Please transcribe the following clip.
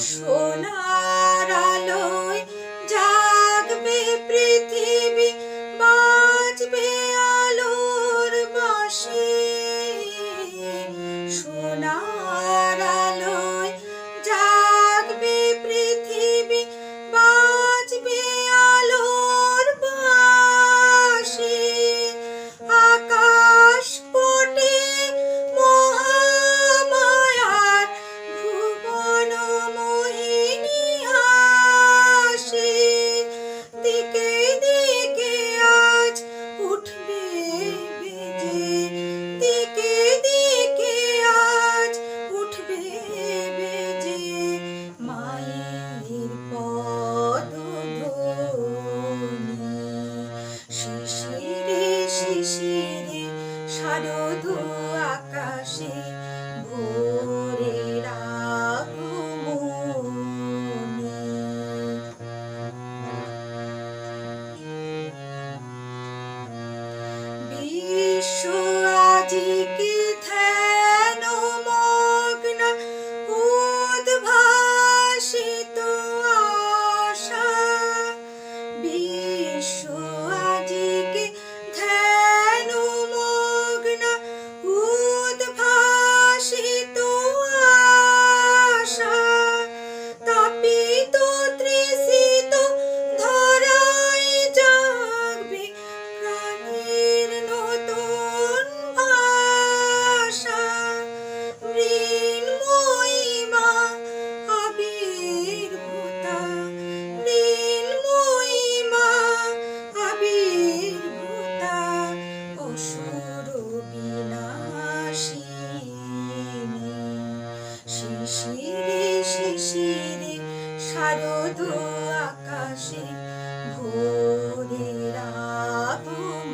সোনার আলোয় জাগবে পৃথিবী, বাজবে আলোর বাঁশি। সোনার আলোয় জাগবে পৃথিবী, বাজবে আলোর বাঁশি। আকাশ পটে মহামায়ার ভুবন মোহিনী হাসি। দিকে দিকে আজ উঠবে বেজে, দিকে দিকে আজ উঠবে বেজে মায়ের পদধ্বনি। শিশিরে শিশিরে শারদ আকাশে ভোরের আগমনী। বিশ্ব আজিকে ধ্যান মগ্ন, উদ্ভাসিত আশা। বিশ্ব আজিকে ধ্যান মগ্ন, উদ্ভাসিত আশা। তাপিত তৃষিত ধরায় জাগবে প্রাণের নতুন ভাষা। মৃন্ময়ী মা আবির্ভূতা, মৃন্ময়ী মা আবির্ভূতা, অসুর বিনাশিনী। শিশিরে শিশিরে শারদ আকাশে ভোরের আগমনী।